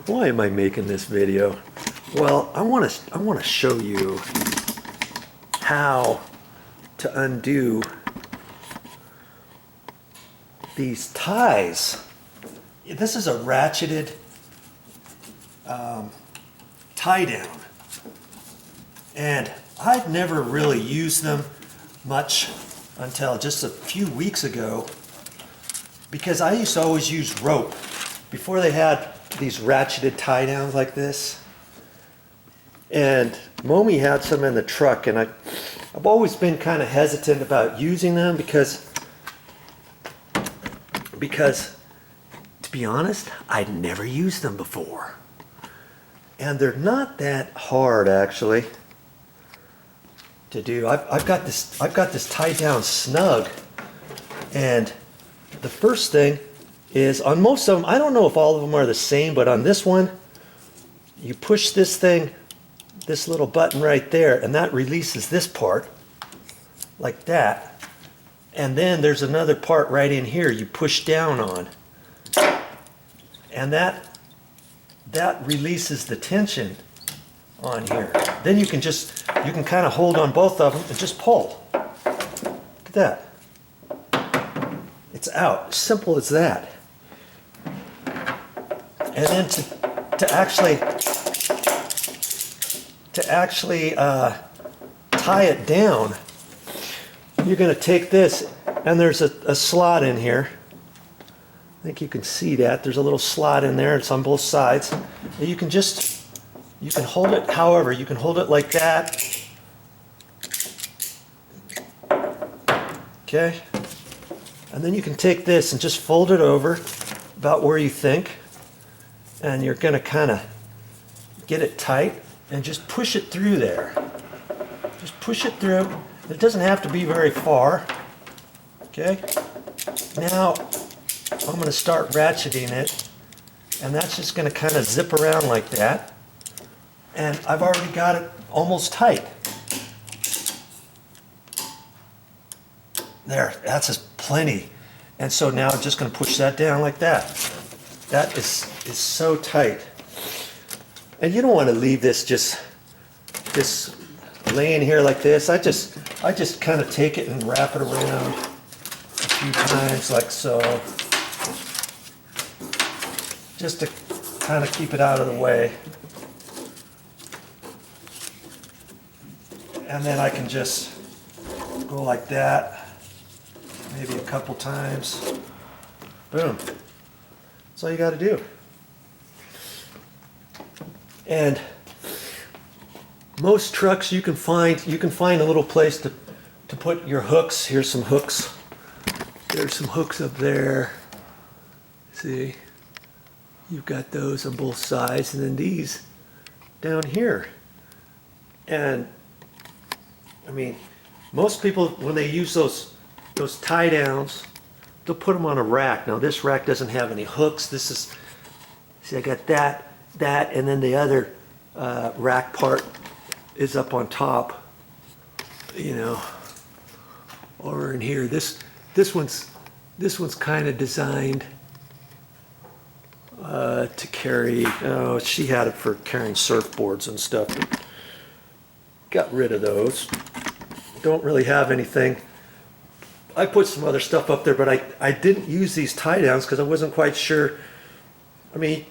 Why am I making this video? Well, I want to show you how to undo these ties. This is a ratcheted tie down, and I'd never really used them much until just a few weeks ago, because I used to always use rope before they had these ratcheted tie downs like this. And Momi had some in the truck, and I've always been kind of hesitant about using them because to be honest, I'd never used them before. And they're not that hard actually to do. I've got this tied down snug, and the first thing is, on most of them, I don't know if all of them are the same, but on this one, you push this thing, this little button right there, and that releases this part like that. And then there's another part right in here you push down on, and that releases the tension on here. Then you can kind of hold on both of them and just pull. Look at that. It's out. Simple as that. And then to actually tie it down, you're going to take this, and there's a slot in here. I think you can see that. There's a little slot in there. It's on both sides. And you can hold it however. You can hold it like that. Okay? And then you can take this and just fold it over about where you think. And you're going to kind of get it tight and just push it through there. Just push it through. It doesn't have to be very far. Okay? Now I'm going to start ratcheting it, and that's just going to kind of zip around like that. And I've already got it almost tight. There, that's just plenty. And so now I'm just going to push that down like that. That is so tight. And you don't want to leave this just laying here like this. I just kind of take it and wrap it around a few times like so, just to kind of keep it out of the way. And then I can just go like that, maybe a couple times. Boom. That's all you got to do. And most trucks you can find a little place to put your hooks. Here's some hooks. There's some hooks up there. See? You've got those on both sides, and then these down here. And I mean, most people, when they use those tie downs, they'll put them on a rack. Now this rack doesn't have any hooks. This is, see, I got that, and then the other rack part is up on top, you know, over in here. This one's kind of designed to carry. Oh, she had it for carrying surfboards and stuff. Got rid of those. Don't really have anything. I put some other stuff up there, but I didn't use these tie downs because I wasn't quite sure. I mean,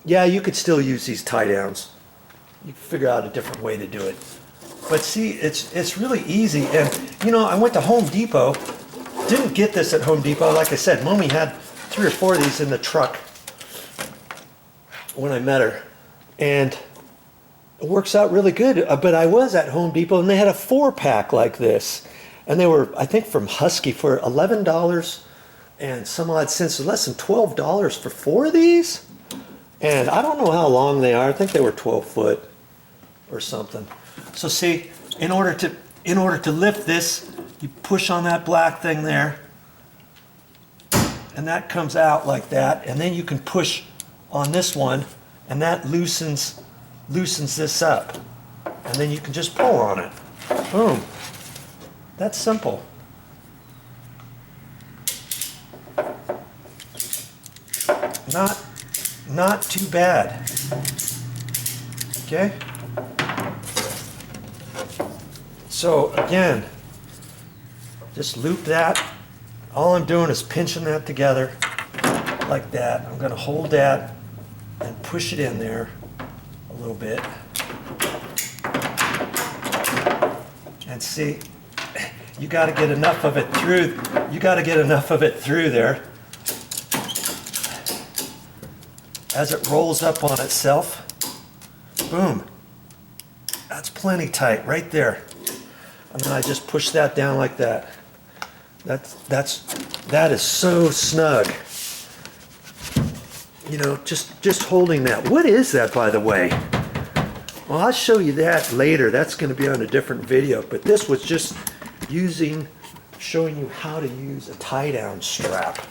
yeah, you could still use these tie downs. You figure out a different way to do it. But see, it's really easy. And you know, I went to Home Depot. Didn't get this at Home Depot. Like I said, Mommy had 3 or 4 of these in the truck when I met her, and it works out really good. But I was at Home Depot, and they had a 4-pack like this, and they were, I think, from Husky for $11 and some odd cents, less than $12 for 4 of these. And I don't know how long they are. I think they were 12 foot or something. So see, in order to lift this, you push on that black thing there, and that comes out like that, and then you can push on this one, and that loosens this up, and then you can just pull on it. Boom. That's simple. not too bad. Okay? So again, just loop that. All I'm doing is pinching that together like that. I'm going to hold that and push it in there a little bit. And see, you got to get enough of it through. You got to get enough of it through there as it rolls up on itself. Boom. That's plenty tight right there. And then I just push that down like that. That is so snug. You know, just holding that. What is that, by the way? Well, I'll show you that later. That's going to be on a different video. But this was just showing you how to use a tie-down strap.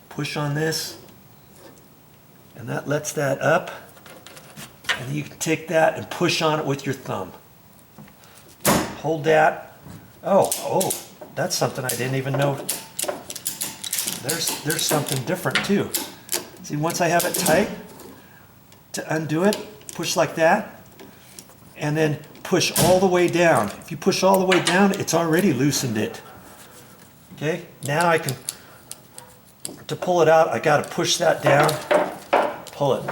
Push on this, and that lets that up. And you can take that and push on it with your thumb. Hold that. Oh, that's something I didn't even know. There's something different too. See, once I have it tight, to undo it, push like that, and then push all the way down. If you push all the way down, it's already loosened it. Okay, now I can, to pull it out, I got to push that down, pull it.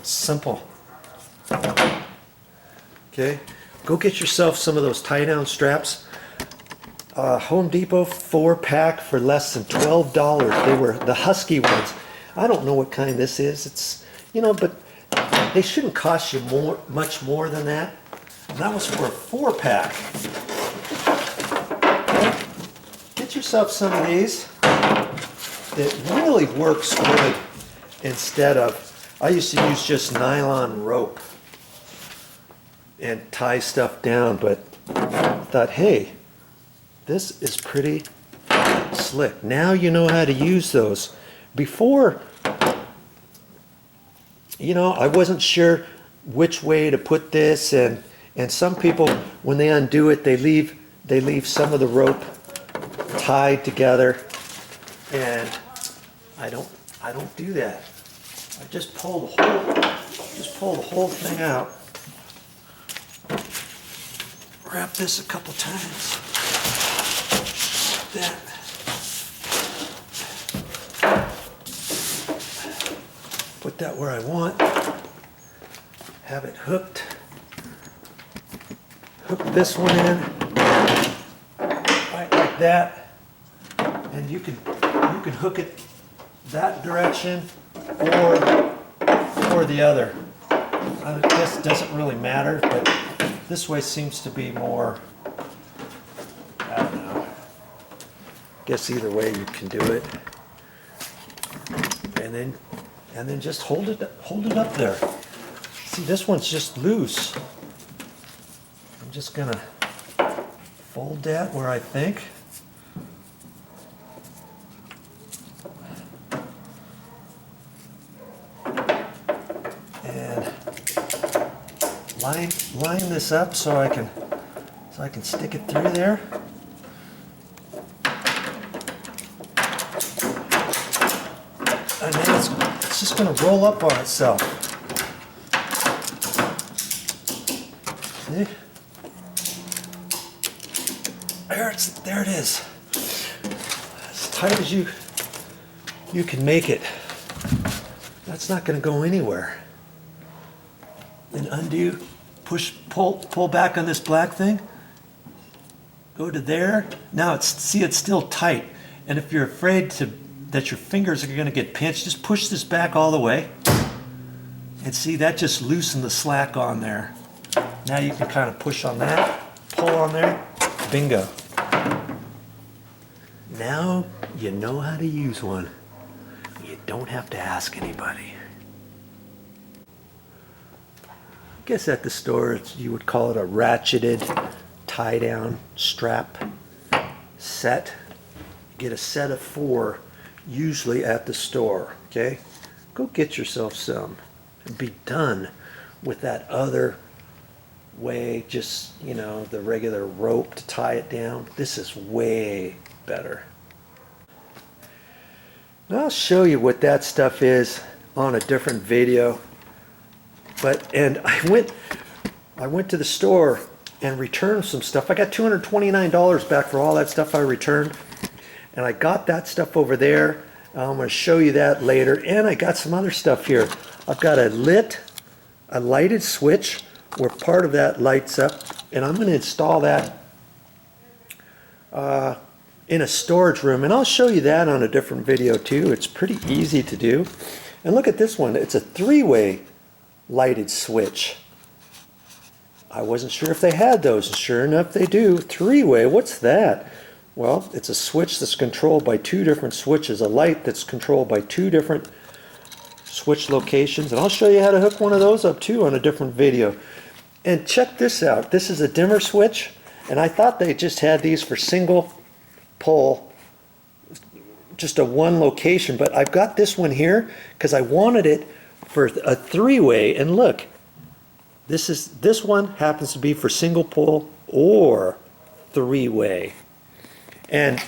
Simple. Okay, go get yourself some of those tie-down straps. Home Depot 4-pack for less than $12. They were the Husky ones. I don't know what kind this is. It's, you know, but they shouldn't cost you much more than that. And that was for a 4-pack. Okay. Get yourself some of these. It really works good instead of, I used to use just nylon rope and tie stuff down, but I thought, hey, this is pretty slick. Now you know how to use those. Before, you know, I wasn't sure which way to put this, and some people, when they undo it, they leave some of the rope tied together, and I don't do that. I just pull the whole thing out. Wrap this a couple times. Like that. Put that where I want. Have it hooked. Hook this one in. Right like that. And you can hook it that direction or the other. I guess it doesn't really matter, but this way seems to be more, I don't know. I guess either way you can do it. And then just hold it up there. See, this one's just loose. I'm just gonna fold that where I think. And line this up so I can stick it through there. And then it's just going to roll up on itself. See? There it is. As tight as you can make it. That's not going to go anywhere. Then undo, pull back on this black thing. Go to there. Now it's still tight. And if you're afraid that your fingers are going to get pinched, just push this back all the way. And see, that just loosened the slack on there. Now you can kind of push on that, pull on there, bingo. Now you know how to use one. You don't have to ask anybody. I guess at the store you would call it a ratcheted tie-down strap set. Get a set of 4 usually at the store, okay? Go get yourself some and be done with that other way, just, you know, the regular rope to tie it down. This is way better. Now I'll show you what that stuff is on a different video. And I went to the store and returned some stuff. I got $229 back for all that stuff I returned. And I got that stuff over there. I'm going to show you that later. And I got some other stuff here. I've got a lighted switch where part of that lights up. And I'm going to install that in a storage room. And I'll show you that on a different video too. It's pretty easy to do. And look at this one. It's a 3-way lighted switch. I wasn't sure if they had those. Sure enough, they do. 3-way. What's that? Well, it's a switch that's controlled by 2 different switches. A light that's controlled by 2 different switch locations. And I'll show you how to hook one of those up too on a different video. And check this out. This is a dimmer switch. And I thought they just had these for single pole, just a one location. But I've got this one here because I wanted it for a 3-way. And look, this one happens to be for single pole or 3-way. And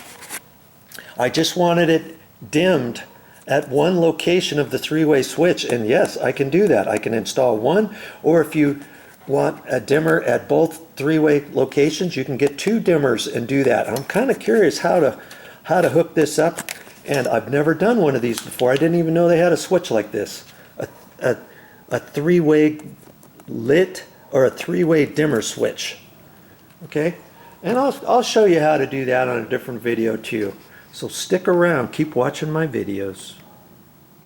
I just wanted it dimmed at one location of the 3-way switch. And yes, I can do that. I can install one, or if you want a dimmer at both 3-way locations, you can get 2 dimmers and do that. I'm kind of curious how to hook this up, and I've never done one of these before. I didn't even know they had a switch like this. A 3-way lit or a 3-way dimmer switch. Okay? And I'll show you how to do that on a different video too. So stick around, keep watching my videos.